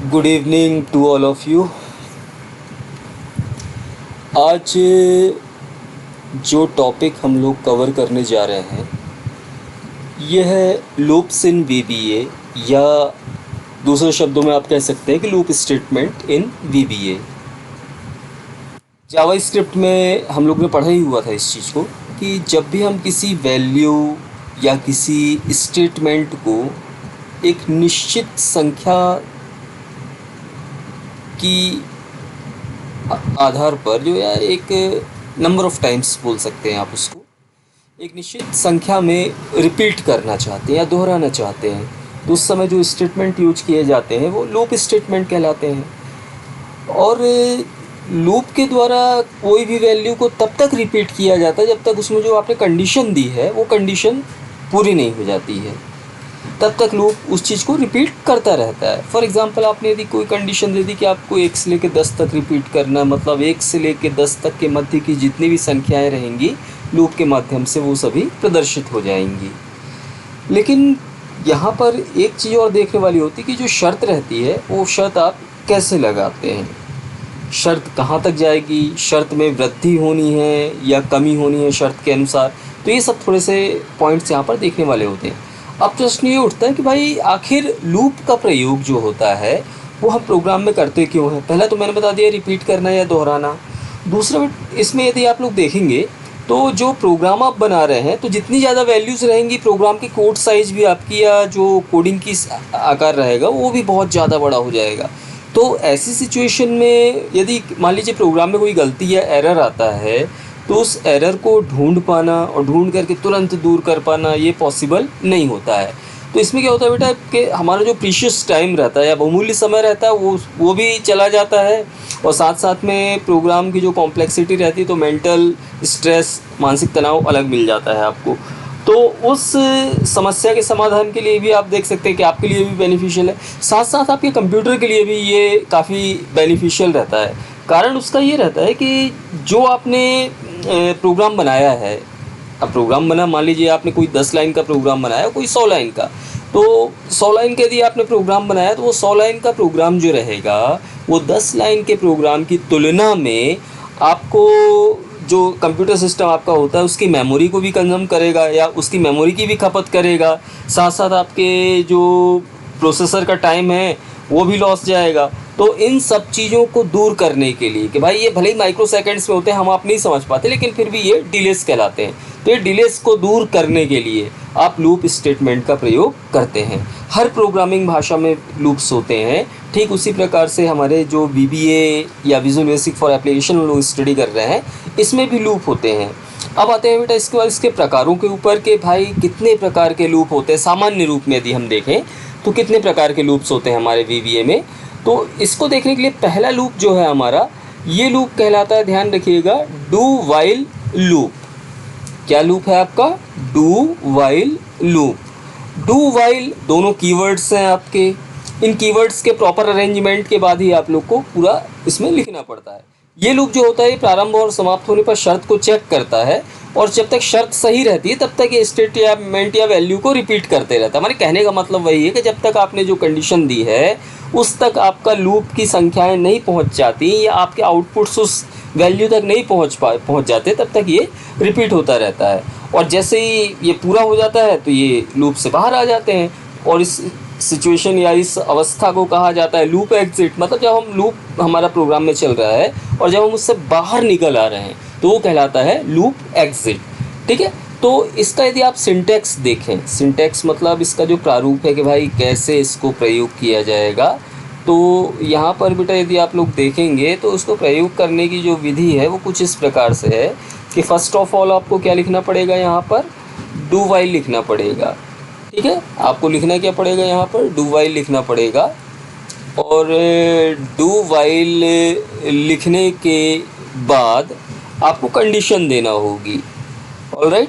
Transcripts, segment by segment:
Good evening to all of you. आज जो topic हम लोग कवर करने जा रहे हैं यह है लूप्स इन वीबीए, या दूसरे शब्दों में आप कह सकते हैं कि loop statement in VBA. JavaScript में हम लोग ने पढ़ा ही हुआ था इस चीज़ को कि जब भी हम किसी वैल्यू या किसी स्टेटमेंट को एक निश्चित संख्या की आधार पर जो या एक नंबर ऑफ़ टाइम्स बोल सकते हैं आप उसको, एक निश्चित संख्या में रिपीट करना चाहते हैं या दोहराना चाहते हैं, तो उस समय जो स्टेटमेंट यूज किए जाते हैं वो लूप स्टेटमेंट कहलाते हैं। और लूप के द्वारा कोई भी वैल्यू को तब तक रिपीट किया जाता है जब तक उसमें जो आपने कंडीशन दी है वो कंडीशन पूरी नहीं हो जाती है, तब तक लूप उस चीज़ को रिपीट करता रहता है। फॉर एग्ज़ाम्पल, आपने यदि कोई कंडीशन दे दी कि आपको 1 से लेकर 10 तक रिपीट करना, मतलब 1 से लेकर 10 तक के मध्य की जितनी भी संख्याएं रहेंगी लूप के माध्यम से वो सभी प्रदर्शित हो जाएंगी। लेकिन यहाँ पर एक चीज़ और देखने वाली होती है कि जो शर्त रहती है वो शर्त आप कैसे लगाते हैं, शर्त कहाँ तक जाएगी, शर्त में वृद्धि होनी है या कमी होनी है शर्त के अनुसार। तो ये सब थोड़े से पॉइंट्स यहाँ पर देखने वाले होते हैं। अब प्रश्न ये उठता है कि भाई आखिर लूप का प्रयोग जो होता है वो हम प्रोग्राम में करते क्यों हैं। पहला तो मैंने बता दिया रिपीट करना या दोहराना। दूसरा, इसमें यदि आप लोग देखेंगे तो जो प्रोग्राम आप बना रहे हैं तो जितनी ज़्यादा वैल्यूज़ रहेंगी प्रोग्राम की कोड साइज़ भी आपकी या जो कोडिंग की आकार रहेगा वो भी बहुत ज़्यादा बड़ा हो जाएगा। तो ऐसी सिचुएशन में यदि मान लीजिए प्रोग्राम में कोई गलती या एरर आता है तो उस एरर को ढूंढ पाना और ढूंढ करके तुरंत दूर कर पाना ये पॉसिबल नहीं होता है। तो इसमें क्या होता है बेटा कि हमारा जो प्रीशियस टाइम रहता है या बहुमूल्य समय रहता है वो भी चला जाता है, और साथ साथ में प्रोग्राम की जो कॉम्प्लेक्सिटी रहती है तो मेंटल स्ट्रेस, मानसिक तनाव अलग मिल जाता है आपको। तो उस समस्या के समाधान के लिए भी आप देख सकते हैं कि आपके लिए भी बेनिफिशियल है, साथ साथ आपके कंप्यूटर के लिए भी ये काफ़ी बेनिफिशियल रहता है। कारण उसका ये रहता है कि जो आपने प्रोग्राम बनाया है, अब प्रोग्राम बना, मान लीजिए आपने कोई 10 लाइन का प्रोग्राम बनाया, कोई 100 लाइन का, तो 100 लाइन का यदि आपने प्रोग्राम बनाया तो वो 100 लाइन का प्रोग्राम जो रहेगा वो 10 लाइन के प्रोग्राम की तुलना में आपको जो कंप्यूटर सिस्टम आपका होता है उसकी मेमोरी को भी कंज्यूम करेगा या उसकी मेमोरी की भी खपत करेगा, साथ साथ आपके जो प्रोसेसर का टाइम है वो भी लॉस जाएगा। तो इन सब चीज़ों को दूर करने के लिए कि भाई ये भले ही माइक्रो सेकेंड्स में होते हैं, हम आप नहीं समझ पाते, लेकिन फिर भी ये डिलेस कहलाते हैं। तो ये डिलेस को दूर करने के लिए आप लूप स्टेटमेंट का प्रयोग करते हैं। हर प्रोग्रामिंग भाषा में लूप्स होते हैं। ठीक उसी प्रकार से हमारे जो VBA या विजुअल बेसिक फॉर एप्लीकेशन लोग स्टडी कर रहे हैं इसमें भी लूप होते हैं। अब आते हैं बेटा इसके बाद इसके प्रकारों के ऊपर कि भाई कितने प्रकार के लूप होते हैं। सामान्य रूप में यदि हम देखें तो कितने प्रकार के लूप्स होते हैं हमारे VBA में, तो इसको देखने के लिए पहला लूप जो है हमारा, ये लूप कहलाता है, ध्यान रखिएगा, डू वाइल लूप। क्या लूप है आपका? Do while loop. Do while दोनों कीवर्ड्स हैं आपके। इन कीवर्ड्स के प्रॉपर अरेंजमेंट के बाद ही आप लोग को पूरा इसमें लिखना पड़ता है। ये लूप जो होता है ये प्रारंभ और समाप्त होने पर शर्त को चेक करता है, और जब तक शर्त सही रहती है तब तक ये स्टेटमेंट या वैल्यू को रिपीट करते रहता है। हमारे कहने का मतलब वही है कि जब तक आपने जो कंडीशन दी है उस तक आपका लूप की संख्याएं नहीं पहुंच जाती या आपके आउटपुट्स उस वैल्यू तक नहीं पहुंच जाते, तब तक ये रिपीट होता रहता है। और जैसे ही ये पूरा हो जाता है तो ये लूप से बाहर आ जाते हैं, और इस सिचुएशन या इस अवस्था को कहा जाता है लूप एग्जिट। मतलब जब हम लूप हमारा प्रोग्राम में चल रहा है और जब हम उससे बाहर निकल आ रहे हैं तो वो कहलाता है लूप एग्जिट। ठीक है, तो इसका यदि आप सिंटैक्स देखें, सिंटैक्स मतलब इसका जो प्रारूप है कि भाई कैसे इसको प्रयोग किया जाएगा, तो यहाँ पर बेटा यदि आप लोग देखेंगे तो उसको प्रयोग करने की जो विधि है वो कुछ इस प्रकार से है कि फ़र्स्ट ऑफ ऑल आपको क्या लिखना पड़ेगा, यहाँ पर डू वाइल लिखना पड़ेगा। ठीक है, आपको लिखना क्या पड़ेगा, यहाँ पर डू वाइल लिखना पड़ेगा। और डू वाइल लिखने के बाद आपको कंडीशन देना होगी। ऑलराइट,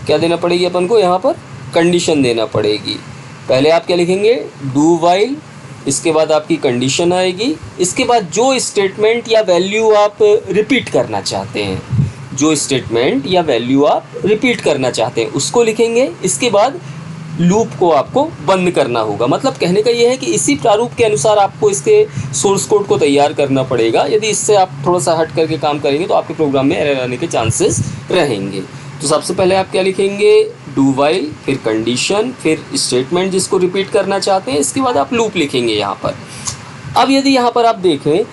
क्या देना पड़ेगी अपन को, यहाँ पर कंडीशन देना पड़ेगी। पहले आप क्या लिखेंगे, डू वाइल, इसके बाद आपकी कंडीशन आएगी, इसके बाद जो स्टेटमेंट या वैल्यू आप रिपीट करना चाहते हैं, जो स्टेटमेंट या वैल्यू आप रिपीट करना चाहते हैं उसको लिखेंगे। इसके बाद लूप को आपको बंद करना होगा। मतलब कहने का ये है कि इसी प्रारूप के अनुसार आपको इसके सोर्स कोड को तैयार करना पड़ेगा। यदि इससे आप थोड़ा सा हट करके काम करेंगे तो आपके प्रोग्राम में एरर आने के चांसेस रहेंगे। तो सबसे पहले आप क्या लिखेंगे, डू वाइल, फिर कंडीशन, फिर स्टेटमेंट जिसको रिपीट करना चाहते हैं, इसके बाद आप लूप लिखेंगे यहाँ पर। अब यदि यहाँ पर आप देखें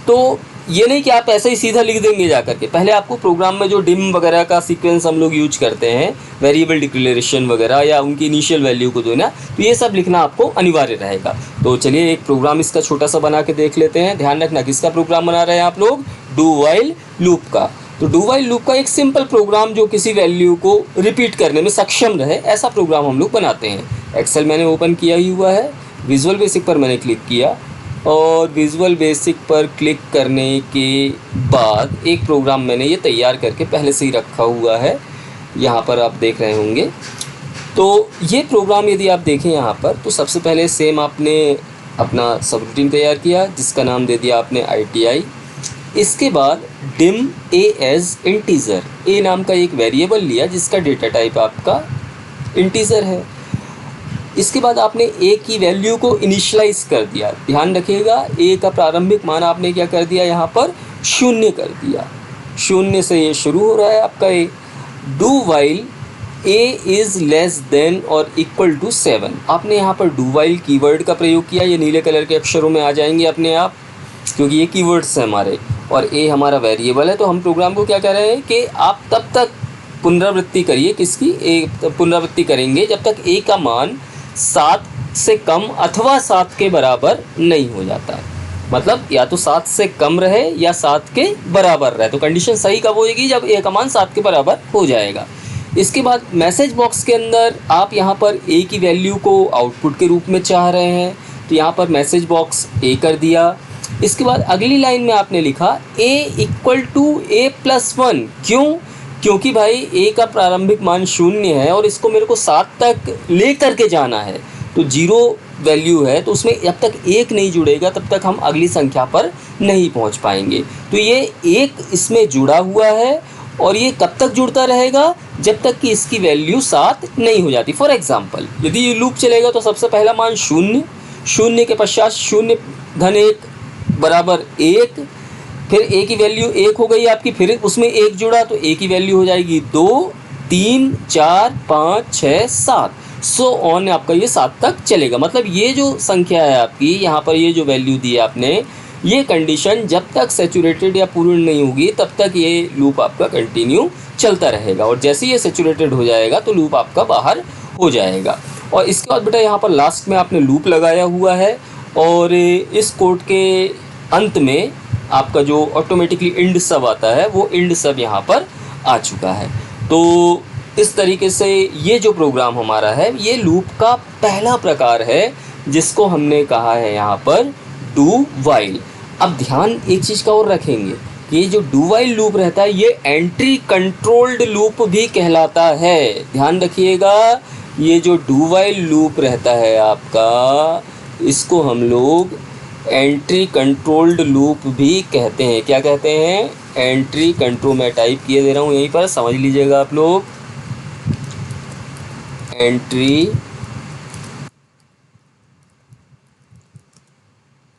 तो ये नहीं कि आप ऐसे ही सीधा लिख देंगे जा करके, पहले आपको प्रोग्राम में जो डिम वगैरह का सीक्वेंस हम लोग यूज करते हैं, वेरिएबल डिक्लेरेशन वगैरह या उनकी इनिशियल वैल्यू को देना, तो ये सब लिखना आपको अनिवार्य रहेगा। तो चलिए एक प्रोग्राम इसका छोटा सा बना के देख लेते हैं। ध्यान रखना किसका प्रोग्राम बना रहे हैं आप लोग, डू वाइल लूप का। तो डू वाइल लूप का एक सिंपल प्रोग्राम जो किसी वैल्यू को रिपीट करने में सक्षम रहे, ऐसा प्रोग्राम हम लोग बनाते हैं। एक्सेल मैंने ओपन किया ही हुआ है, विजुअल बेसिक पर मैंने क्लिक किया और विजुअल बेसिक पर क्लिक करने के बाद एक प्रोग्राम मैंने ये तैयार करके पहले से ही रखा हुआ है, यहाँ पर आप देख रहे होंगे। तो ये प्रोग्राम यदि आप देखें यहाँ पर, तो सबसे पहले सेम आपने अपना सब रूटीन तैयार किया जिसका नाम दे दिया आपने ITI। इसके बाद डिम ए एज इंटीजर, ए नाम का एक वेरिएबल लिया जिसका डेटा टाइप आपका इंटीजर है। इसके बाद आपने ए की वैल्यू को इनिशियलाइज कर दिया। ध्यान रखिएगा ए का प्रारंभिक मान आपने क्या कर दिया, यहाँ पर 0 कर दिया। 0 से ये शुरू हो रहा है आपका a. Do while a is less than और इक्वल टू 7, आपने यहाँ पर डू वाइल कीवर्ड का प्रयोग किया। ये नीले कलर के अक्षरों में आ जाएंगे अपने आप, क्योंकि ये कीवर्ड्स हैं हमारे और ए हमारा वेरिएबल है। तो हम प्रोग्राम को क्या कह रहे हैं कि आप तब तक पुनरावृत्ति करिए, किसकी, ए पुनरावृत्ति करेंगे जब तक ए का मान 7 से कम अथवा 7 के बराबर नहीं हो जाता है। मतलब या तो 7 से कम रहे या 7 के बराबर रहे। तो कंडीशन सही कब होएगी, जब ए का मान 7 के बराबर हो जाएगा। इसके बाद मैसेज बॉक्स के अंदर आप यहाँ पर ए की वैल्यू को आउटपुट के रूप में चाह रहे हैं, तो यहाँ पर मैसेज बॉक्स ए कर दिया। इसके बाद अगली लाइन में आपने लिखा ए इक्वल टू ए प्लस 1। क्यों, क्योंकि भाई ए का प्रारंभिक मान 0 है और इसको मेरे को 7 तक ले करके जाना है। तो 0 वैल्यू है, तो उसमें जब तक 1 नहीं जुड़ेगा तब तक हम अगली संख्या पर नहीं पहुंच पाएंगे। तो ये 1 इसमें जुड़ा हुआ है और ये कब तक जुड़ता रहेगा, जब तक कि इसकी वैल्यू 7 नहीं हो जाती। फॉर एग्जांपल यदि ये लूप चलेगा तो सबसे पहला मान 0, 0 के पश्चात 0 घन 1 बराबर 1, फिर ए की वैल्यू 1 हो गई आपकी, फिर उसमें 1 जुड़ा तो ए की वैल्यू हो जाएगी 2, 3, 4, 5, 6, 7, सो ऑन आपका ये 7 तक चलेगा। मतलब ये जो संख्या है आपकी, यहाँ पर ये जो वैल्यू दी है आपने, ये कंडीशन जब तक सैचुरेटेड या पूर्ण नहीं होगी तब तक ये लूप आपका कंटिन्यू चलता रहेगा और जैसे ही ये सैचुरेटेड हो जाएगा तो लूप आपका बाहर हो जाएगा। और इसके बाद बेटा यहाँ पर लास्ट में आपने लूप लगाया हुआ है और इस कोड के अंत में आपका जो ऑटोमेटिकली इंड सब आता है वो इंड सब यहाँ पर आ चुका है। तो इस तरीके से ये जो प्रोग्राम हमारा है ये लूप का पहला प्रकार है जिसको हमने कहा है यहाँ पर डू वाइल। अब ध्यान एक चीज़ का और रखेंगे कि ये जो डू वाइल लूप रहता है ये एंट्री कंट्रोल्ड लूप भी कहलाता है। ध्यान रखिएगा, ये जो डू वाइल लूप रहता है आपका, इसको हम लोग एंट्री कंट्रोल्ड लूप भी कहते हैं। क्या कहते हैं, एंट्री कंट्रोल। मैं टाइप किए दे रहा हूँ यहीं पर, समझ लीजिएगा आप लोग। एंट्री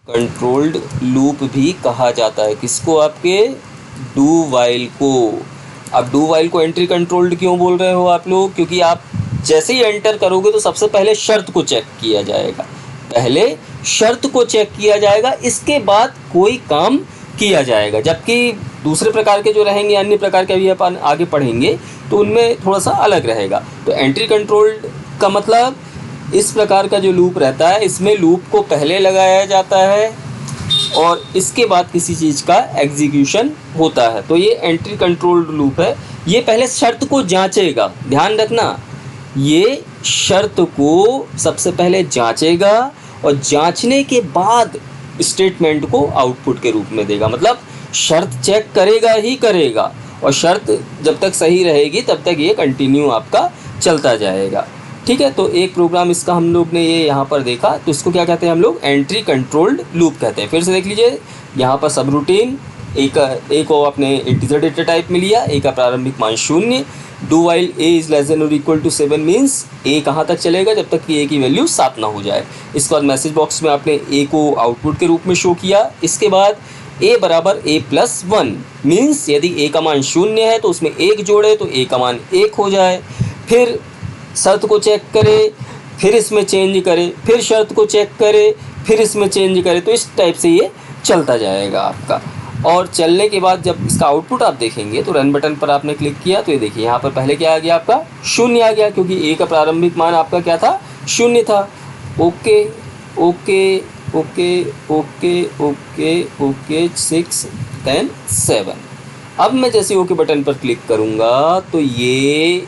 कंट्रोल्ड लूप भी कहा जाता है किसको, आपके डू वाइल को। अब डू वाइल को एंट्री कंट्रोल्ड क्यों बोल रहे हो आप लोग, क्योंकि आप जैसे ही एंटर करोगे तो सबसे पहले शर्त को चेक किया जाएगा, पहले शर्त को चेक किया जाएगा, इसके बाद कोई काम किया जाएगा। जबकि दूसरे प्रकार के जो रहेंगे, अन्य प्रकार के अभी अपन आगे पढ़ेंगे, तो उनमें थोड़ा सा अलग रहेगा। तो एंट्री कंट्रोल्ड का मतलब इस प्रकार का जो लूप रहता है, इसमें लूप को पहले लगाया जाता है और इसके बाद किसी चीज़ का एग्जीक्यूशन होता है। तो ये एंट्री कंट्रोल्ड लूप है। ये पहले शर्त को जांचेगा, ध्यान रखना, ये शर्त को सबसे पहले जांचेगा और जांचने के बाद स्टेटमेंट को आउटपुट के रूप में देगा। मतलब शर्त चेक करेगा ही करेगा और शर्त जब तक सही रहेगी तब तक ये कंटिन्यू आपका चलता जाएगा। ठीक है, तो एक प्रोग्राम इसका हम लोग ने ये यहाँ पर देखा, तो इसको क्या कहते हैं हम लोग, एंट्री कंट्रोल्ड लूप कहते हैं। फिर से देख लीजिए, यहाँ पर सब रूटीन, एक को आपने इंटीजर डेटा टाइप में लिया, ए का प्रारंभिक मान 0, do while a is less than और इक्वल टू 7 मीन्स ए कहाँ तक चलेगा, जब तक कि ए की वैल्यू 7 ना हो जाए। इसके बाद मैसेज बॉक्स में आपने ए को आउटपुट के रूप में शो किया। इसके बाद ए बराबर ए प्लस 1 मीन्स यदि ए का मान 0 है तो उसमें 1 जोड़े तो ए का मान 1 हो जाए। फिर शर्त को चेक करें, फिर इसमें चेंज करें, फिर शर्त को चेक करें, फिर इसमें चेंज करें। तो इस टाइप से ये चलता जाएगा आपका। और चलने के बाद जब इसका आउटपुट आप देखेंगे तो रन बटन पर आपने क्लिक किया तो ये देखिए यहाँ पर पहले क्या आ गया, आपका 0 आ गया, क्योंकि ए का प्रारंभिक मान आपका क्या था, 0 था। Okay okay okay okay okay okay 6 10 7। अब मैं जैसे ओके बटन पर क्लिक करूँगा तो ये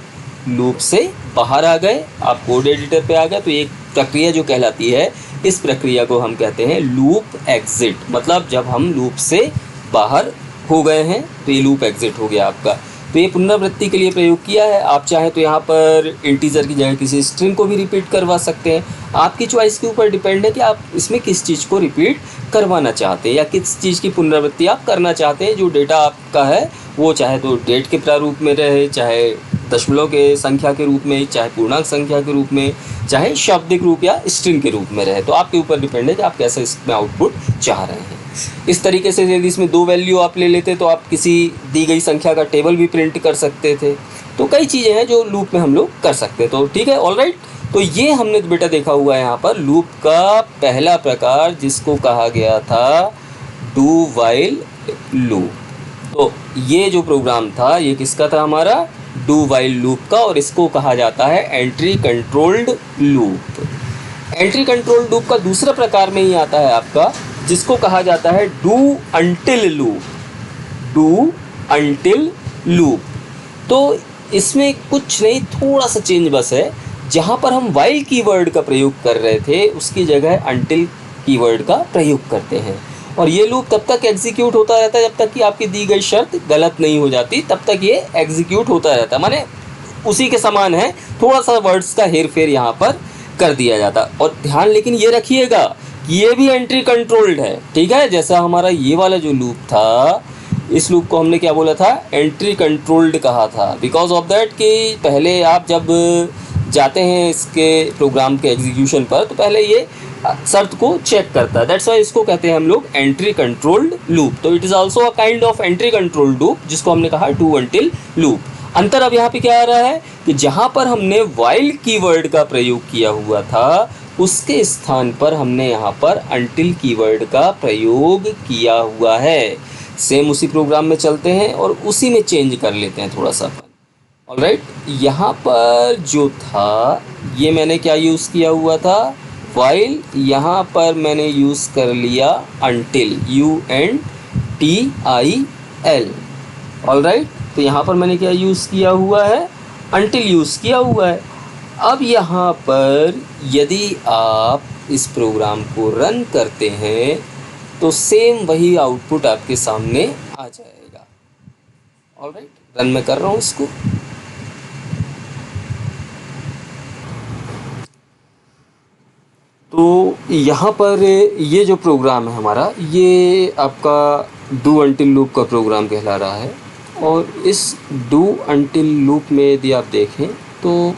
लूप से बाहर आ गए, आप कोड एडिटर पे आ गए। तो एक प्रक्रिया जो कहलाती है, इस प्रक्रिया को हम कहते हैं लूप एग्जिट। मतलब जब हम लूप से बाहर हो गए हैं तो ये लूप एग्जिट हो गया आपका। तो ये पुनरावृत्ति के लिए प्रयोग किया है। आप चाहें तो यहाँ पर इंटीजर की जगह किसी स्ट्रिंग को भी रिपीट करवा सकते हैं। आपकी चॉइस के ऊपर डिपेंड है कि आप इसमें किस चीज़ को रिपीट करवाना चाहते हैं या किस चीज़ की पुनरावृत्ति आप करना चाहते हैं। जो डेटा आपका है वो चाहे तो डेट के प्रारूप में रहे, चाहे दशमलव के संख्या के रूप में, चाहे पूर्णांक संख्या के रूप में, चाहे शाब्दिक रूप या स्ट्रिंग के रूप में रहे। तो आपके ऊपर डिपेंड है कि आप कैसे इसमें आउटपुट चाह रहे हैं। इस तरीके से यदि इसमें 2 वैल्यू आप ले लेते तो आप किसी दी गई संख्या का टेबल भी प्रिंट कर सकते थे। तो कई चीज़ें हैं जो लूप में हम लोग कर सकते हैं। तो ठीक है, ऑलराइट। तो ये हमने बेटा देखा हुआ है यहाँ पर लूप का पहला प्रकार, जिसको कहा गया था डू वाइल लूप। तो ये जो प्रोग्राम था ये किसका था, हमारा डू वाइल लूप का, और इसको कहा जाता है entry controlled loop. Entry controlled loop का दूसरा प्रकार में ही आता है आपका, जिसको कहा जाता है do until loop. Do until loop. तो इसमें कुछ नहीं, थोड़ा सा चेंज बस है। जहाँ पर हम वाइल कीवर्ड का प्रयोग कर रहे थे उसकी जगह अंटिल कीवर्ड का प्रयोग करते हैं। और ये लूप तब तक एग्जीक्यूट होता रहता है जब तक कि आपकी दी गई शर्त गलत नहीं हो जाती, तब तक ये एग्जीक्यूट होता रहता है। माने उसी के समान है, थोड़ा सा वर्ड्स का हेर फेर यहाँ पर कर दिया जाता। और ध्यान लेकिन ये रखिएगा कि ये भी एंट्री कंट्रोल्ड है, ठीक है। जैसा हमारा ये वाला जो लूप था, इस लूप को हमने क्या बोला था, एंट्री कंट्रोल्ड कहा था। बिकॉज ऑफ दैट कि पहले आप जब जाते हैं इसके प्रोग्राम के एग्जीक्यूशन पर तो पहले ये शर्त को चेक करता है। दैट्स वाई इसको कहते हैं हम लोग एंट्री कंट्रोल्ड लूप। तो it is also a kind of entry controlled loop, जिसको हमने कहा डू अंटिल लूप। अंतर अब यहाँ पे क्या आ रहा है कि जहाँ पर हमने वाइल कीवर्ड का प्रयोग किया हुआ था उसके स्थान पर हमने यहाँ पर अंटिल कीवर्ड का प्रयोग किया हुआ है। सेम उसी प्रोग्राम में चलते हैं और उसी में चेंज कर लेते हैं थोड़ा सा। ऑलराइट, यहाँ पर जो था ये मैंने क्या यूज़ किया हुआ था, वाइल। यहाँ पर मैंने यूज़ कर लिया अंटिल, UNTIL। ऑलराइट, तो यहाँ पर मैंने क्या यूज़ किया हुआ है, अंटिल यूज़ किया हुआ है। अब यहाँ पर यदि आप इस प्रोग्राम को रन करते हैं तो सेम वही आउटपुट आपके सामने आ जाएगा। ऑलराइट, रन मैं कर रहा हूँ इसको। तो यहाँ पर ये जो प्रोग्राम है हमारा, ये आपका डू अंटिल लूप का प्रोग्राम कहला रहा है। और इस डू अंटिल लूप में यदि आप देखें तो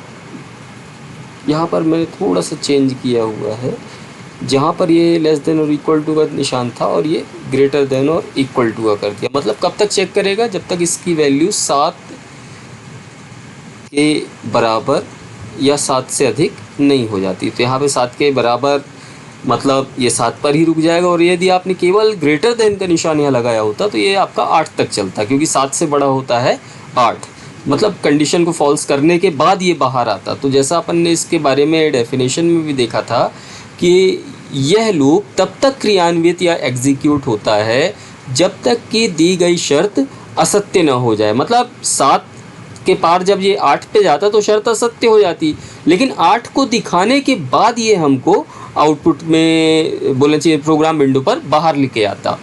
यहाँ पर मैंने थोड़ा सा चेंज किया हुआ है। जहाँ पर ये लेस देन और इक्वल टू का निशान था और ये ग्रेटर देन और इक्वल टू का कर दिया। मतलब कब तक चेक करेगा, जब तक इसकी वैल्यू 7 के बराबर या 7 से अधिक नहीं हो जाती। तो यहाँ पे 7 के बराबर मतलब ये 7 पर ही रुक जाएगा। और यदि आपने केवल ग्रेटर देन का निशान यहाँ लगाया होता तो ये आपका 8 तक चलता, क्योंकि 7 से बड़ा होता है 8। मतलब कंडीशन को फॉल्स करने के बाद ये बाहर आता। तो जैसा अपन ने इसके बारे में डेफिनेशन में भी देखा था कि यह लूप तब तक क्रियान्वित या एग्जीक्यूट होता है जब तक कि दी गई शर्त असत्य न हो जाए। मतलब 7 के पार जब ये 8 पे जाता तो शर्त असत्य हो जाती, लेकिन 8 को दिखाने के बाद ये हमको आउटपुट में बोलना चाहिए प्रोग्राम विंडो पर बाहर लेके आता।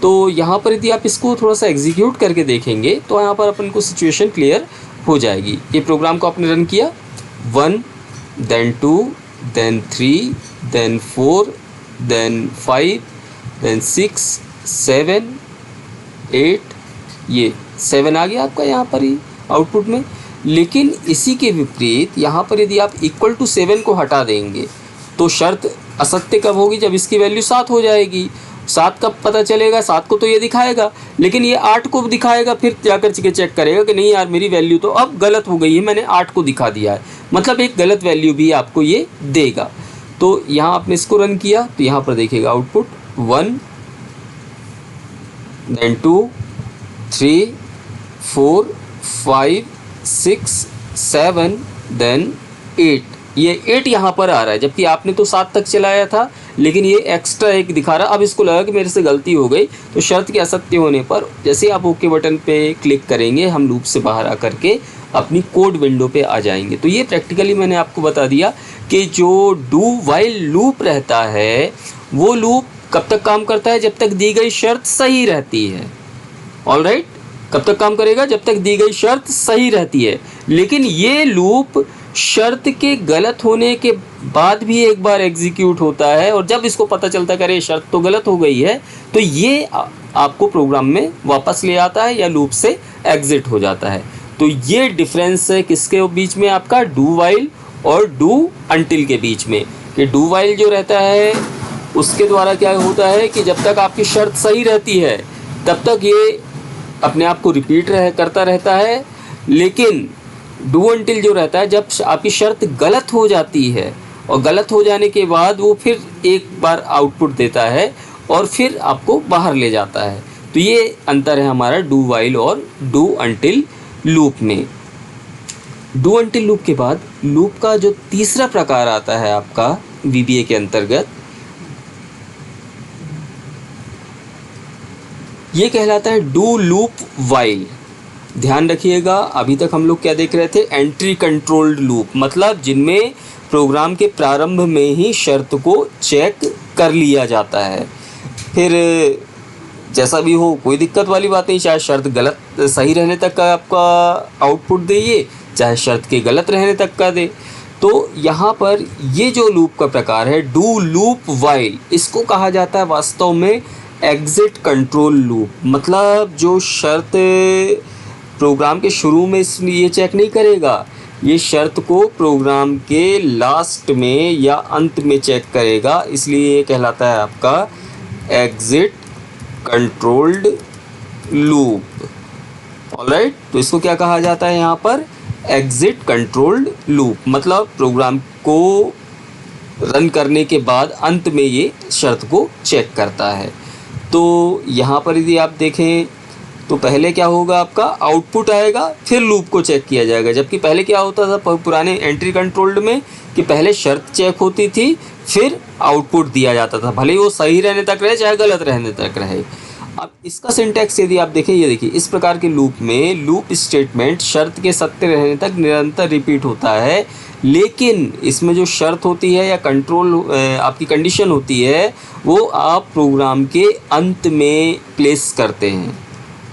तो यहाँ पर यदि आप इसको थोड़ा सा एग्जीक्यूट करके देखेंगे तो यहाँ पर अपन को सिचुएशन क्लियर हो जाएगी। ये प्रोग्राम को आपने रन किया, 1 then 2 then 3 then 4 then 5 then 6 7 8, ये 7 आ गया आपका यहाँ पर ही आउटपुट में। लेकिन इसी के विपरीत यहाँ पर यदि आप इक्वल टू 7 को हटा देंगे तो शर्त असत्य कब होगी, जब इसकी वैल्यू 7 हो जाएगी। 7 कब पता चलेगा, 7 को तो ये दिखाएगा, लेकिन ये 8 को दिखाएगा, फिर जाकर के चेक करेगा कि नहीं यार मेरी वैल्यू तो अब गलत हो गई है, मैंने 8 को दिखा दिया है, मतलब एक गलत वैल्यू भी आपको ये देगा। तो यहाँ आपने इसको रन किया तो यहाँ पर देखिएगा आउटपुट 1 then 2 3 4 5 6 7 then 8। ये 8 यहाँ पर आ रहा है, जबकि आपने तो 7 तक चलाया था, लेकिन ये एक्स्ट्रा 1 दिखा रहा। अब इसको लगा कि मेरे से गलती हो गई, तो शर्त के असत्य होने पर जैसे आप ओके बटन पे क्लिक करेंगे हम लूप से बाहर आकर के अपनी कोड विंडो पे आ जाएंगे। तो ये प्रैक्टिकली मैंने आपको बता दिया कि जो डू वाइल लूप रहता है वो लूप कब तक काम करता है, जब तक दी गई शर्त सही रहती है। ऑलराइट, कब तक काम करेगा, जब तक दी गई शर्त सही रहती है। लेकिन ये लूप शर्त के गलत होने के बाद भी एक बार एग्जीक्यूट होता है, और जब इसको पता चलता है कि अरे शर्त तो गलत हो गई है, तो ये आपको प्रोग्राम में वापस ले आता है या लूप से एग्जिट हो जाता है। तो ये डिफरेंस है किसके बीच में, आपका डू वाइल और डू अंटिल के बीच में। कि डू वाइल जो रहता है उसके द्वारा क्या होता है कि जब तक आपकी शर्त सही रहती है तब तक ये अपने आप को रिपीट करता रहता है, लेकिन डू अंटिल जो रहता है जब आपकी शर्त गलत हो जाती है और गलत हो जाने के बाद वो फिर एक बार आउटपुट देता है और फिर आपको बाहर ले जाता है। तो ये अंतर है हमारा डू वाइल और डू अंटिल लूप में। डू अंटिल लूप के बाद लूप का जो तीसरा प्रकार आता है आपका VBA के अंतर्गत, ये कहलाता है डू लूप वाइल। ध्यान रखिएगा, अभी तक हम लोग क्या देख रहे थे, एंट्री कंट्रोल्ड लूप, मतलब जिनमें प्रोग्राम के प्रारंभ में ही शर्त को चेक कर लिया जाता है। फिर जैसा भी हो कोई दिक्कत वाली बात नहीं, चाहे शर्त गलत सही रहने तक का आपका आउटपुट दे ये, चाहे शर्त के गलत रहने तक का दे। तो यहाँ पर ये जो लूप का प्रकार है डू लूप वाइल, इसको कहा जाता है वास्तव में एग्जिट कंट्रोल लूप। मतलब जो शर्त प्रोग्राम के शुरू में ये चेक नहीं करेगा, ये शर्त को प्रोग्राम के लास्ट में या अंत में चेक करेगा, इसलिए ये कहलाता है आपका एग्जिट कंट्रोल्ड लूप। ऑलराइट, तो इसको क्या कहा जाता है यहाँ पर, एग्जिट कंट्रोल्ड लूप। मतलब प्रोग्राम को रन करने के बाद अंत में ये शर्त को चेक करता है। तो यहाँ पर यदि आप देखें तो पहले क्या होगा, आपका आउटपुट आएगा फिर लूप को चेक किया जाएगा। जबकि पहले क्या होता था पुराने एंट्री कंट्रोल्ड में कि पहले शर्त चेक होती थी फिर आउटपुट दिया जाता था, भले ही वो सही रहने तक रहे चाहे गलत रहने तक रहे। अब इसका सिंटैक्स यदि आप देखें, ये देखिए इस प्रकार के लूप में लूप स्टेटमेंट शर्त के सत्य रहने तक निरंतर रिपीट होता है, लेकिन इसमें जो शर्त होती है या कंट्रोल आपकी कंडीशन होती है वो आप प्रोग्राम के अंत में प्लेस करते हैं।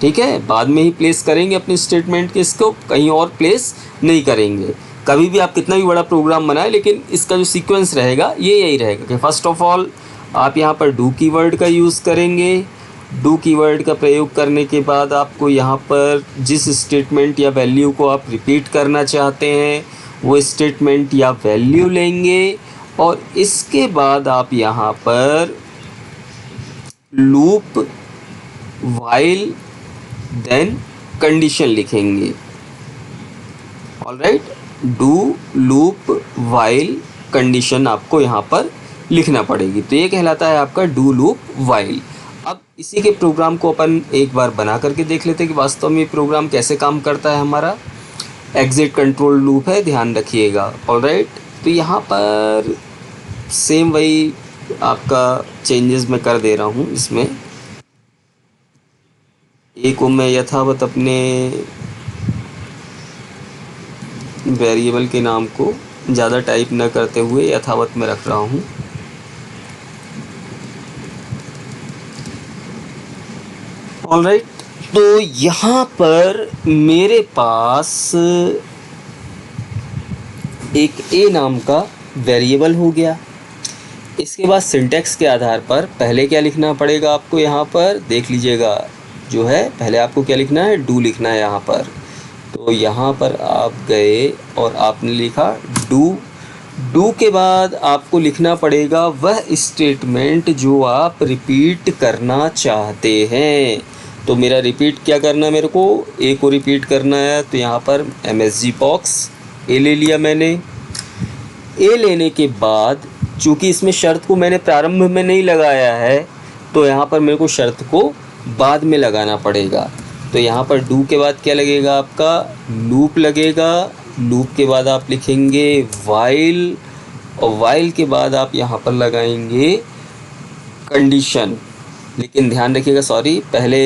ठीक है, बाद में ही प्लेस करेंगे अपने स्टेटमेंट के, इसको कहीं और प्लेस नहीं करेंगे। कभी भी आप कितना भी बड़ा प्रोग्राम बनाएं, लेकिन इसका जो सीक्वेंस रहेगा ये यही रहेगा कि फर्स्ट ऑफ ऑल आप यहाँ पर डू कीवर्ड का यूज़ करेंगे। डू कीवर्ड का प्रयोग करने के बाद आपको यहाँ पर जिस स्टेटमेंट या वैल्यू को आप रिपीट करना चाहते हैं वो स्टेटमेंट या वैल्यू लेंगे, और इसके बाद आप यहाँ पर लूप वाइल देन कंडीशन लिखेंगे। Alright, do loop while condition आपको यहाँ पर लिखना पड़ेगी। तो ये कहलाता है आपका डू लूप वाइल। अब इसी के प्रोग्राम को अपन एक बार बना करके देख लेते हैं कि वास्तव में प्रोग्राम कैसे काम करता है। हमारा एग्जिट कंट्रोल लूप है, ध्यान रखिएगा। ऑलराइट, तो यहाँ पर सेम वही आपका चेंजेस मैं कर दे रहा हूँ। इसमें एक को मैं यथावत अपने वेरिएबल के नाम को ज़्यादा टाइप न करते हुए यथावत में रख रहा हूँ। ऑलराइट, तो यहाँ पर मेरे पास एक ए नाम का वेरिएबल हो गया। इसके बाद सिंटैक्स के आधार पर पहले क्या लिखना पड़ेगा आपको, यहाँ पर देख लीजिएगा जो है, पहले आपको क्या लिखना है, डू लिखना है यहाँ पर। तो तो यहाँ पर आप गए और आपने लिखा डू। डू के बाद आपको लिखना पड़ेगा वह स्टेटमेंट जो आप रिपीट करना चाहते हैं। तो मेरा रिपीट क्या करना है, मेरे को ए को रिपीट करना है। तो यहाँ पर MSG बॉक्स ए ले लिया मैंने। ए लेने के बाद चूँकि इसमें शर्त को मैंने प्रारंभ में नहीं लगाया है, तो यहाँ पर मेरे को शर्त को बाद में लगाना पड़ेगा। तो यहाँ पर डू के बाद क्या लगेगा, आपका लूप लगेगा। लूप के बाद आप लिखेंगे वाइल, और वाइल के बाद आप यहाँ पर लगाएंगे कंडीशन। लेकिन ध्यान रखिएगा, सॉरी, पहले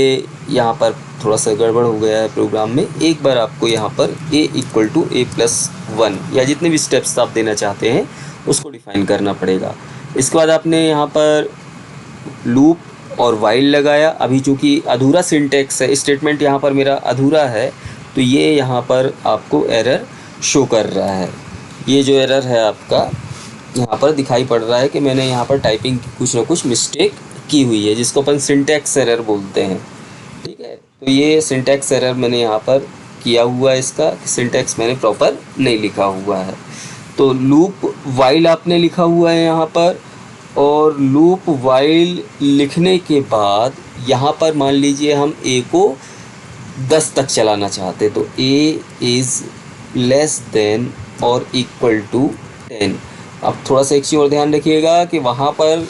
यहाँ पर थोड़ा सा गड़बड़ हो गया है प्रोग्राम में। एक बार आपको यहाँ पर a = a+1 या जितने भी स्टेप्स आप देना चाहते हैं उसको डिफाइन करना पड़ेगा। इसके बाद आपने यहाँ पर लूप और वाइल लगाया। अभी चूँकि अधूरा सिंटैक्स है, स्टेटमेंट यहाँ पर मेरा अधूरा है, तो ये यहाँ पर आपको एरर शो कर रहा है। ये जो एरर है आपका यहाँ पर दिखाई पड़ रहा है कि मैंने यहाँ पर टाइपिंग की कुछ ना कुछ मिस्टेक की हुई है, जिसको अपन सिंटैक्स एरर बोलते हैं। ठीक है, तो ये सिंटैक्स एरर मैंने यहाँ पर किया हुआ है, इसका सिंटैक्स मैंने प्रॉपर नहीं लिखा हुआ है। तो लूप वाइल आपने लिखा हुआ है यहाँ पर, और लूप वाइल लिखने के बाद यहाँ पर मान लीजिए हम a को 10 तक चलाना चाहते, तो a इज़ लेस देन और इक्वल टू 10। अब थोड़ा सा एक चीज़ और ध्यान रखिएगा कि वहाँ पर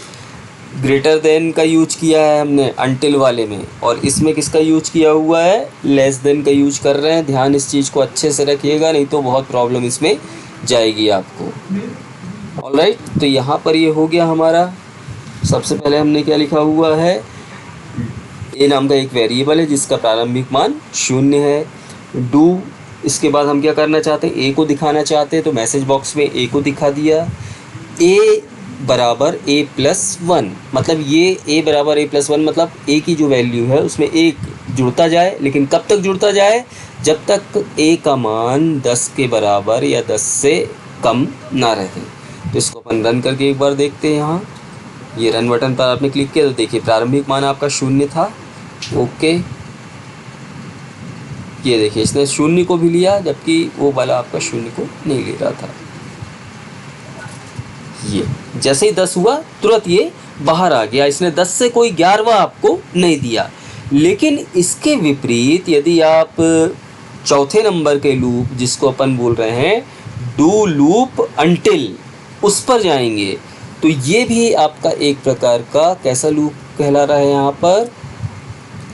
ग्रेटर देन का यूज किया है हमने अनटिल वाले में, और इसमें किसका यूज किया हुआ है, लेस देन का यूज कर रहे हैं। ध्यान इस चीज़ को अच्छे से रखिएगा, नहीं तो बहुत प्रॉब्लम इसमें जाएगी आपको। ऑलराइट, तो यहाँ पर ये हो गया हमारा। सबसे पहले हमने क्या लिखा हुआ है, ए नाम का एक वेरिएबल है जिसका प्रारंभिक मान 0 है। डू, इसके बाद हम क्या करना चाहते हैं, ए को दिखाना चाहते हैं, तो मैसेज बॉक्स में ए को दिखा दिया। ए बराबर a+1, मतलब ये a बराबर a+1 मतलब a की जो वैल्यू है उसमें 1 जुड़ता जाए। लेकिन कब तक जुड़ता जाए, जब तक a का मान 10 के बराबर या 10 से कम ना रहे। तो इसको अपन रन करके एक बार देखते हैं। यहाँ ये रन बटन पर आपने क्लिक किया तो देखिए प्रारंभिक मान आपका 0 था। ओके, ये देखिए इसने 0 को भी लिया, जबकि वो वाला आपका 0 को नहीं ले रहा था। ये जैसे ही 10 हुआ तुरंत ये बाहर आ गया, इसने 10 से कोई 11वां आपको नहीं दिया। लेकिन इसके विपरीत यदि आप चौथे नंबर के लूप, जिसको अपन बोल रहे हैं डू लूप अनटिल, उस पर जाएंगे, तो ये भी आपका एक प्रकार का कैसा लूप कहला रहा है, यहाँ पर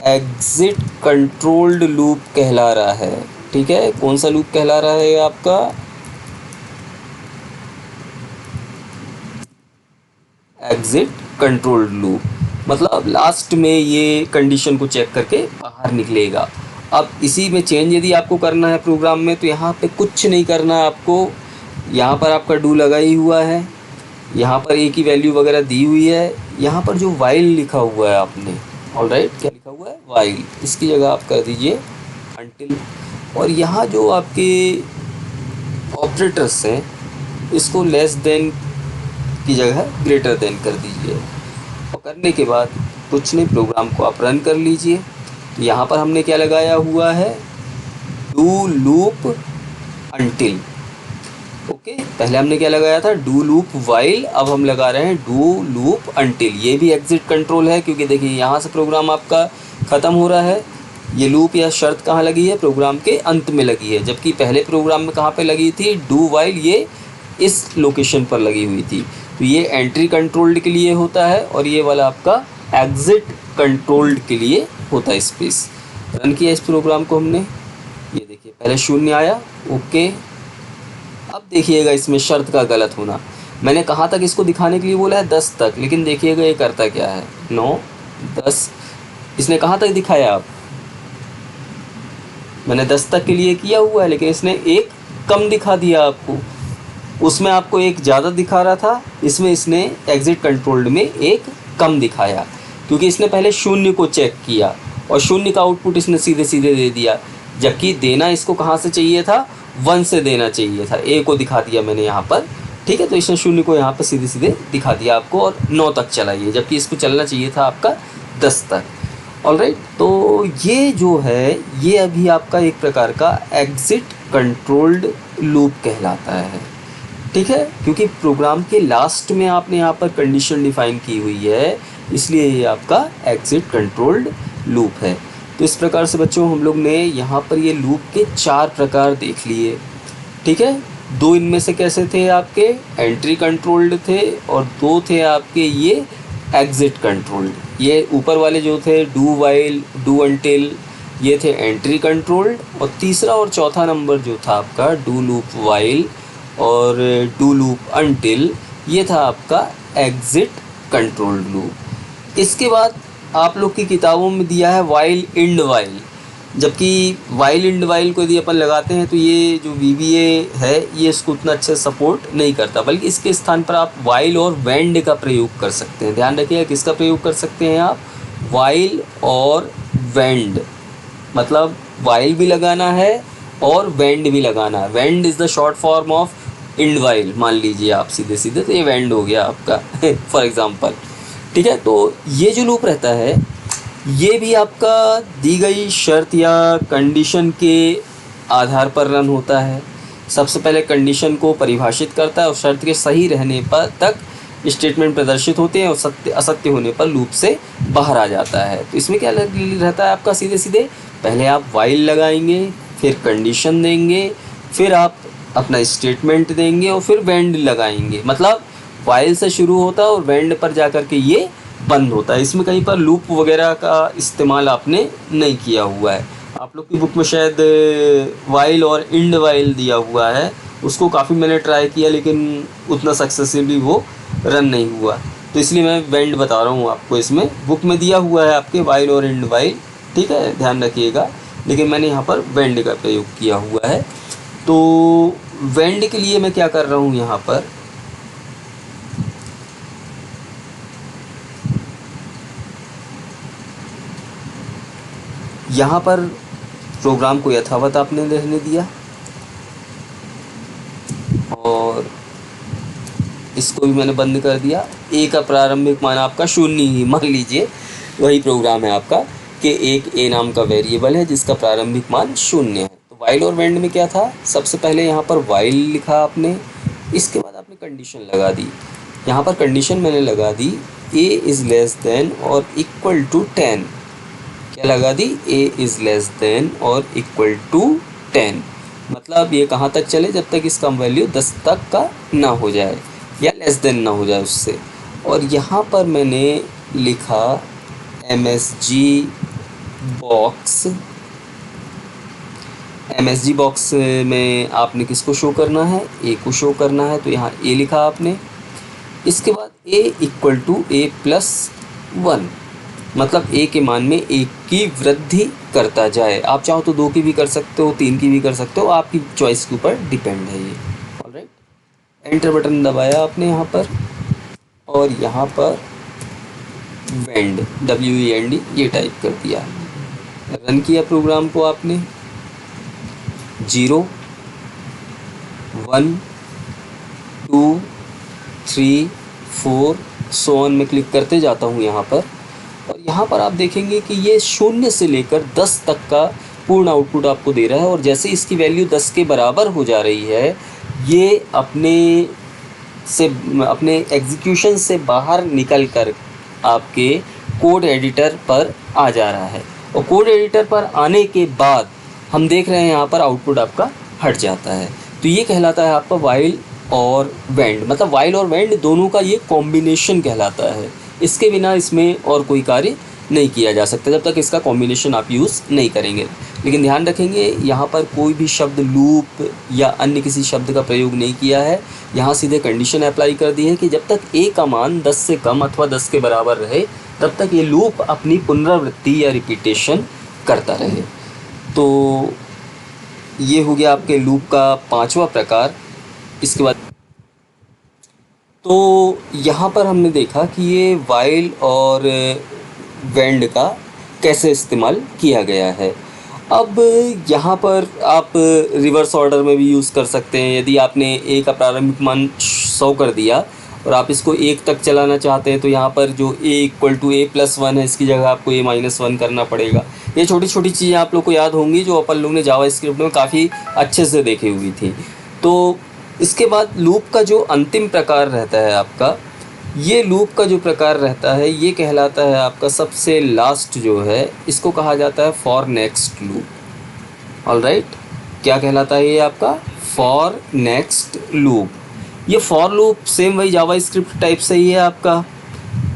एग्जिट कंट्रोल्ड लूप कहला रहा है। ठीक है, कौन सा लूप कहला रहा है आपका, एग्जिट कंट्रोल्ड लूप, मतलब लास्ट में ये कंडीशन को चेक करके बाहर निकलेगा। अब इसी में चेंज यदि आपको करना है प्रोग्राम में, तो यहाँ पे कुछ नहीं करना है आपको। यहाँ पर आपका डू लगा ही हुआ है, यहाँ पर ए की वैल्यू वगैरह दी हुई है। यहाँ पर जो वाइल लिखा हुआ है आपने, ऑलराइट, क्या लिखा हुआ है, वाइल, इसकी जगह आप कर दीजिए अनटिल। और यहाँ जो आपके ऑपरेटर्स हैं, इसको लेस देन की जगह ग्रेटर देन कर दीजिए। और करने के बाद कुछ नहीं, प्रोग्राम को आप रन कर लीजिए। तो यहाँ पर हमने क्या लगाया हुआ है, डू लूप अनटिल। ओके, पहले हमने क्या लगाया था, डू लूप वाइल, अब हम लगा रहे हैं डू लूप अनटिल। ये भी एग्जिट कंट्रोल है, क्योंकि देखिए यहाँ से प्रोग्राम आपका ख़त्म हो रहा है। ये लूप या शर्त कहाँ लगी है, प्रोग्राम के अंत में लगी है, जबकि पहले प्रोग्राम में कहाँ पे लगी थी, डू वाइल, ये इस लोकेशन पर लगी हुई थी। तो ये एंट्री कंट्रोल्ड के लिए होता है, और ये वाला आपका एग्जिट कंट्रोल्ड के लिए होता है स्पेस। रन किया इस प्रोग्राम को हमने, ये देखिए पहले 0 आया। ओके, अब देखिएगा इसमें शर्त का गलत होना। मैंने कहा था कि इसको दिखाने के लिए बोला है 10 तक, लेकिन देखिएगा ये करता क्या है, 9, 10, इसने कहाँ तक दिखाया, आप मैंने 10 तक के लिए किया हुआ है, लेकिन इसने एक कम दिखा दिया आपको। उसमें आपको एक ज़्यादा दिखा रहा था, इसमें इसने एग्जिट कंट्रोल्ड में एक कम दिखाया, क्योंकि इसने पहले 0 को चेक किया और 0 का आउटपुट इसने सीधे सीधे दे दिया, जबकि देना इसको कहाँ से चाहिए था, 1 से देना चाहिए था। ए को दिखा दिया मैंने यहाँ पर, ठीक है, तो इसने 0 को यहाँ पर सीधे सीधे दिखा दिया आपको, और 9 तक चलाइए, जबकि इसको चलना चाहिए था आपका 10 तक। ऑलराइट, तो ये जो है ये अभी आपका एक प्रकार का एग्जिट कंट्रोल्ड लूप कहलाता है। ठीक है, क्योंकि प्रोग्राम के लास्ट में आपने यहाँ पर कंडीशन डिफाइन की हुई है, इसलिए ये आपका एग्जिट कंट्रोल्ड लूप है। तो इस प्रकार से बच्चों हम लोग ने यहाँ पर ये लूप के 4 प्रकार देख लिए। ठीक है, 2 इनमें से कैसे थे आपके एंट्री कंट्रोल्ड थे और 2 थे आपके ये एग्जिट कंट्रोल्ड। ये ऊपर वाले जो थे डू वाइल डू अनटिल ये थे एंट्री कंट्रोल्ड, और तीसरा और चौथा नंबर जो था आपका डू लूप वाइल और डू लूप अनटिल ये था आपका एग्जिट कंट्रोल्ड लूप। इसके बाद आप लोग की किताबों में दिया है वाइल इंड वाइल, जबकि वाइल इंड वाइल को यदि अपन लगाते हैं तो ये जो VBA है ये इसको उतना अच्छे सपोर्ट नहीं करता, बल्कि इसके स्थान पर आप वाइल और वेंड का प्रयोग कर सकते हैं। ध्यान रखिएगा किसका प्रयोग कर सकते हैं आप, वाइल और वेंड, मतलब वाइल भी लगाना है और वेंड भी लगाना है। Wend is the short form of end while, मान लीजिए आप सीधे सीधे, तो ये वेंड हो गया आपका फॉर एग्ज़ाम्पल। ठीक है, तो ये जो लूप रहता है ये भी आपका दी गई शर्त या कंडीशन के आधार पर रन होता है। सबसे पहले कंडीशन को परिभाषित करता है और शर्त के सही रहने पर तक स्टेटमेंट प्रदर्शित होते हैं और सत्य असत्य होने पर लूप से बाहर आ जाता है। तो इसमें क्या रहता है आपका, सीधे सीधे पहले आप वाइल लगाएंगे, फिर कंडीशन देंगे, फिर आप अपना स्टेटमेंट देंगे और फिर वेंड लगाएंगे। मतलब वाइल से शुरू होता है और वेंड पर जा कर के ये बंद होता है। इसमें कहीं पर लूप वगैरह का इस्तेमाल आपने नहीं किया हुआ है। आप लोग की बुक में शायद वाइल और इंड वाइल दिया हुआ है, उसको काफ़ी मैंने ट्राई किया लेकिन उतना सक्सेसफुली वो रन नहीं हुआ, तो इसलिए मैं वेंड बता रहा हूँ आपको। इसमें बुक में दिया हुआ है आपके वाइल और इंड वाइल, ठीक है, ध्यान रखिएगा, लेकिन मैंने यहाँ पर वेंड का प्रयोग किया हुआ है। तो वेंड के लिए मैं क्या कर रहा हूँ, यहाँ पर प्रोग्राम को यथावत आपने रहने दिया और इसको भी मैंने बंद कर दिया। ए का प्रारंभिक मान आपका 0 ही मान लीजिए, वही प्रोग्राम है आपका कि एक ए नाम का वेरिएबल है जिसका प्रारंभिक मान 0 है। तो वाइल और वेंड में क्या था, सबसे पहले यहाँ पर वाइल लिखा आपने, इसके बाद आपने कंडीशन लगा दी। यहाँ पर कंडीशन मैंने लगा दी ए इज़ लेस देन और इक्वल टू 10। क्या लगा दी, ए इज़ लेस देन और इक्वल टू 10, मतलब ये कहाँ तक चले, जब तक इसका वैल्यू 10 तक का ना हो जाए या लेस देन ना हो जाए उससे। और यहाँ पर मैंने लिखा MSG बॉक्स। MSG बॉक्स में आपने किसको शो करना है, ए को शो करना है, तो यहाँ ए लिखा आपने। इसके बाद ए इक्वल टू ए प्लस 1, मतलब ए के मान में 1 की वृद्धि करता जाए। आप चाहो तो 2 की भी कर सकते हो, 3 की भी कर सकते हो, आपकी चॉइस के ऊपर डिपेंड है ये। ऑलराइट, एंटर बटन दबाया आपने यहाँ पर और यहाँ पर वेंड WEND ये टाइप कर दिया, रन किया प्रोग्राम को आपने। 0 1 2 3 4 सो ऑन में क्लिक करते जाता हूँ यहाँ पर, और यहाँ पर आप देखेंगे कि ये 0 से लेकर 10 तक का पूर्ण आउटपुट आपको दे रहा है। और जैसे इसकी वैल्यू 10 के बराबर हो जा रही है, ये अपने एग्जीक्यूशन से बाहर निकल कर आपके कोड एडिटर पर आ जा रहा है, और कोड एडिटर पर आने के बाद हम देख रहे हैं यहाँ पर आउटपुट आपका हट जाता है। तो ये कहलाता है आपका वाइल और वेंड, मतलब वाइल और वेंड दोनों का ये कॉम्बिनेशन कहलाता है। इसके बिना इसमें और कोई कार्य नहीं किया जा सकता जब तक इसका कॉम्बिनेशन आप यूज़ नहीं करेंगे। लेकिन ध्यान रखेंगे यहाँ पर कोई भी शब्द लूप या अन्य किसी शब्द का प्रयोग नहीं किया है। यहाँ सीधे कंडीशन अप्लाई कर दी है कि जब तक ए का मान 10 से कम अथवा 10 के बराबर रहे तब तक ये लूप अपनी पुनरावृत्ति या रिपीटेशन करता रहे। तो ये हो गया आपके लूप का 5वां प्रकार। इसके बाद तो यहाँ पर हमने देखा कि ये वाइल और वेंड का कैसे इस्तेमाल किया गया है। अब यहाँ पर आप रिवर्स ऑर्डर में भी यूज़ कर सकते हैं। यदि आपने ए का प्रारंभिक मान 100 कर दिया और आप इसको 1 तक चलाना चाहते हैं तो यहाँ पर जो a=a+1 है इसकी जगह आपको a-1 करना पड़ेगा। ये छोटी छोटी चीज़ें आप लोग को याद होंगी जो अपन लोग ने जावास्क्रिप्ट में काफ़ी अच्छे से देखी हुई थी। तो इसके बाद लूप का जो अंतिम प्रकार रहता है आपका, ये लूप का जो प्रकार रहता है ये कहलाता है आपका सबसे लास्ट जो है, इसको कहा जाता है फॉर नेक्स्ट लूप। ऑलराइट, क्या कहलाता है ये आपका? For next loop. ये फॉर लूप सेम वही जावास्क्रिप्ट टाइप से ही है आपका।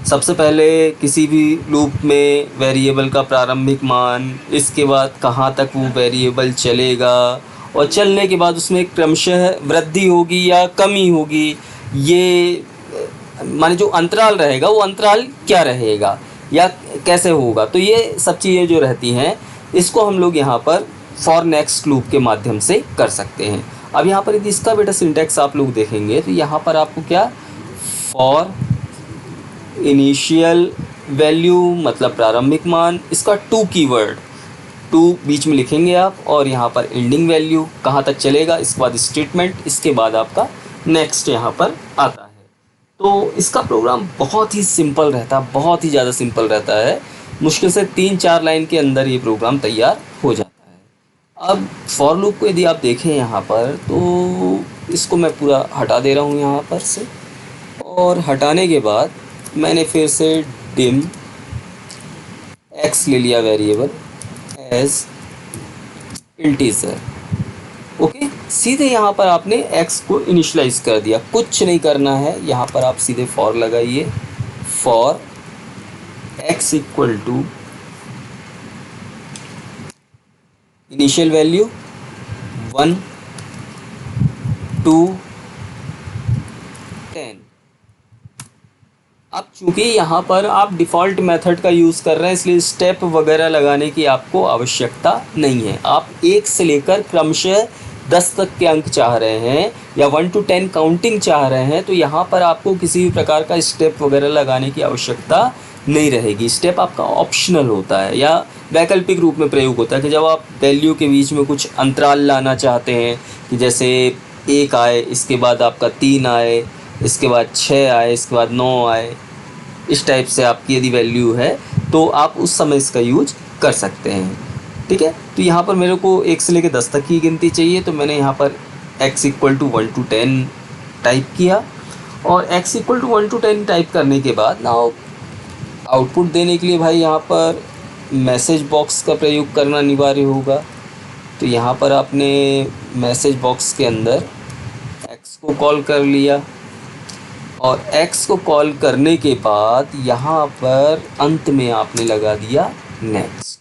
सबसे पहले किसी भी लूप में वेरिएबल का प्रारंभिक मान, इसके बाद कहाँ तक वो वेरिएबल चलेगा, और चलने के बाद उसमें क्रमशः वृद्धि होगी या कमी होगी, ये माने जो अंतराल रहेगा वो अंतराल क्या रहेगा या कैसे होगा, तो ये सब चीज़ें जो रहती हैं इसको हम लोग यहाँ पर फॉर नेक्स्ट लूप के माध्यम से कर सकते हैं। अब यहाँ पर यदि इसका बेटा सिंटैक्स आप लोग देखेंगे तो यहाँ पर आपको क्या, फॉर इनिशियल वैल्यू मतलब प्रारंभिक मान, इसका टू कीवर्ड, टू बीच में लिखेंगे आप, और यहाँ पर एंडिंग वैल्यू कहाँ तक चलेगा, इसके बाद स्टेटमेंट, इसके बाद आपका नेक्स्ट यहाँ पर आता है। तो इसका प्रोग्राम बहुत ही सिंपल रहता है, बहुत ही ज़्यादा सिंपल रहता है। मुश्किल से 3-4 लाइन के अंदर ये प्रोग्राम तैयार हो जाता है। अब फॉर लूप को यदि आप देखें यहाँ पर, तो इसको मैं पूरा हटा दे रहा हूँ यहाँ पर से, और हटाने के बाद मैंने फिर से डिम x ले लिया वेरिएबल एज इंटीजर। ओके, सीधे यहाँ पर आपने x को इनिशलाइज कर दिया, कुछ नहीं करना है। यहाँ पर आप सीधे फॉर लगाइए, for x equal to initial value 1 2 10। अब चूँकि यहाँ पर आप डिफ़ॉल्ट मेथड का यूज़ कर रहे हैं इसलिए स्टेप वगैरह लगाने की आपको आवश्यकता नहीं है। आप 1 से लेकर क्रमशः 10 तक के अंक चाह रहे हैं या 1 to 10 काउंटिंग चाह रहे हैं, तो यहाँ पर आपको किसी भी प्रकार का स्टेप वगैरह लगाने की आवश्यकता नहीं रहेगी। स्टेप आपका ऑप्शनल होता है या वैकल्पिक रूप में प्रयोग होता है कि जब आप वैल्यू के बीच में कुछ अंतराल लाना चाहते हैं, कि जैसे 1 आए, इसके बाद आपका 3 आए, इसके बाद 6 आए, इसके बाद 9 आए, इस टाइप से आपकी यदि वैल्यू है तो आप उस समय इसका यूज कर सकते हैं। ठीक है, तो यहाँ पर मेरे को 1 से लेकर 10 तक की गिनती चाहिए, तो मैंने यहाँ पर x equal to 1 to 10 type किया, और x equal to 1 to 10 type करने के बाद ना आउटपुट देने के लिए भाई यहाँ पर मैसेज बॉक्स का प्रयोग करना अनिवार्य होगा। तो यहाँ पर आपने मैसेज बॉक्स के अंदर x को कॉल कर लिया, और x को कॉल करने के बाद यहाँ पर अंत में आपने लगा दिया नेक्स्ट,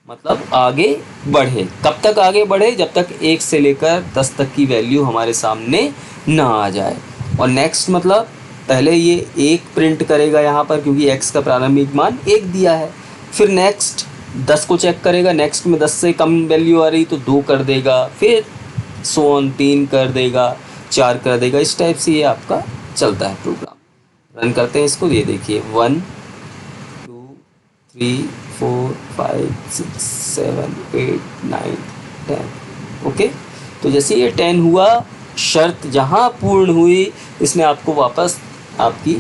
मतलब आगे बढ़े। कब तक आगे बढ़े? जब तक 1 से लेकर 10 तक की वैल्यू हमारे सामने ना आ जाए। और नेक्स्ट मतलब पहले ये 1 प्रिंट करेगा यहाँ पर, क्योंकि x का प्रारंभिक मान 1 दिया है। फिर नेक्स्ट 10 को चेक करेगा, नेक्स्ट में 10 से कम वैल्यू आ रही तो 2 कर देगा, फिर 3 कर देगा, 4 कर देगा। इस टाइप से ये आपका चलता है प्रोग्राम। रन करते हैं इसको, ये देखिए 1 2 3 4 5 6 7 8 9 10। ओके, तो जैसे ये 10 हुआ, शर्त जहाँ पूर्ण हुई इसने आपको वापस आपकी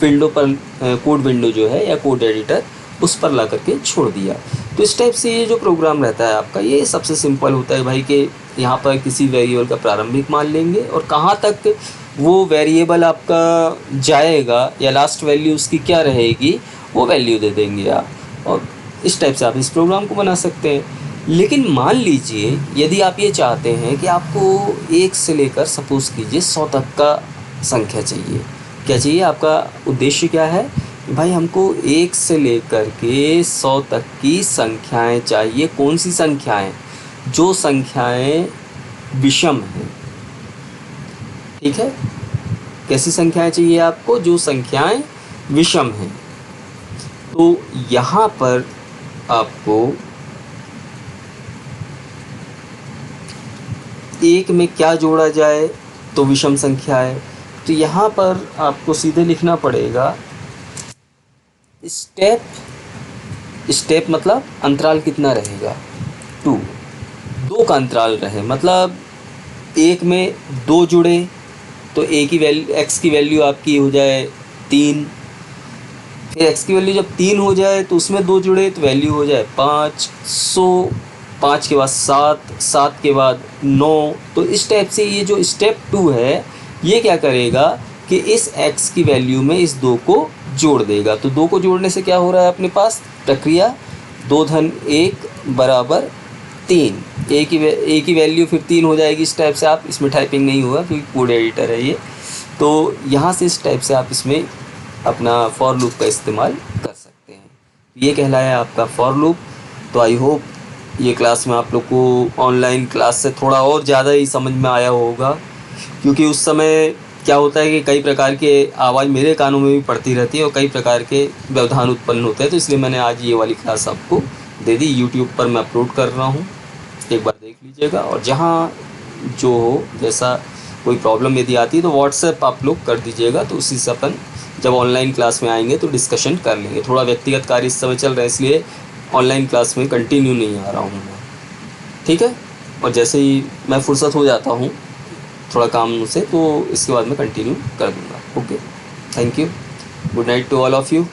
विंडो पर, कोड विंडो जो है या कोड एडिटर, उस पर ला करके छोड़ दिया। तो इस टाइप से ये जो प्रोग्राम रहता है आपका, ये सबसे सिंपल होता है भाई कि यहाँ पर किसी वेरिएबल का प्रारंभिक मान लेंगे और कहाँ तक वो वेरिएबल आपका जाएगा या लास्ट वैल्यू उसकी क्या रहेगी वो वैल्यू दे देंगे आप, और इस टाइप से आप इस प्रोग्राम को बना सकते हैं। लेकिन मान लीजिए यदि आप ये चाहते हैं कि आपको 1 से लेकर सपोज़ कीजिए 100 तक का संख्या चाहिए, क्या चाहिए, आपका उद्देश्य क्या है भाई? हमको 1 से लेकर के 100 तक की संख्याएं चाहिए। कौन सी संख्याएं? जो संख्याएं विषम हैं। ठीक है, कैसी संख्याएं चाहिए आपको? जो संख्याएं विषम हैं। तो यहाँ पर आपको 1 में क्या जोड़ा जाए तो विषम संख्या है, तो यहाँ पर आपको सीधे लिखना पड़ेगा स्टेप। स्टेप मतलब अंतराल कितना रहेगा? 2 का अंतराल रहे, मतलब 1 में 2 जुड़े तो ए की वैल्यू, एक्स की वैल्यू आपकी हो जाए 3, फिर एक्स की वैल्यू जब 3 हो जाए तो उसमें 2 जुड़े तो वैल्यू हो जाए 5, 100, 5 के बाद 7, 7 के बाद 9। तो इस टाइप से ये जो स्टेप 2 है ये क्या करेगा कि इस x की वैल्यू में इस 2 को जोड़ देगा। तो 2 को जोड़ने से क्या हो रहा है अपने पास प्रक्रिया, 2 धन 1 बराबर 3। ए की वैल्यू फिर 3 हो जाएगी। इस टाइप से आप, इसमें टाइपिंग नहीं होगा क्योंकि कोड एडिटर है ये, तो यहाँ से इस टाइप से आप इसमें अपना फॉर लूप का इस्तेमाल कर सकते हैं। ये कहलाया आपका फॉर लूप। तो आई होप ये क्लास में आप लोग को ऑनलाइन क्लास से थोड़ा और ज़्यादा ही समझ में आया होगा, क्योंकि उस समय क्या होता है कि कई प्रकार के आवाज़ मेरे कानों में भी पड़ती रहती है और कई प्रकार के व्यवधान उत्पन्न होते हैं। तो इसलिए मैंने आज ये वाली क्लास आपको दे दी। यूट्यूब पर मैं अपलोड कर रहा हूँ, एक बार देख लीजिएगा। और जहाँ जो हो, जैसा कोई प्रॉब्लम यदि आती है तो व्हाट्सएप आप लोग कर दीजिएगा, तो उसी से अपन जब ऑनलाइन क्लास में आएंगे तो डिस्कशन कर लेंगे। थोड़ा व्यक्तिगत कार्य इस समय चल रहा है, इसलिए ऑनलाइन क्लास में कंटिन्यू नहीं आ रहा हूँ मैं, ठीक है। और जैसे ही मैं फुर्सत हो जाता हूँ थोड़ा काम से, तो इसके बाद मैं कंटिन्यू कर दूँगा। Okay, thank you, good night to all of you.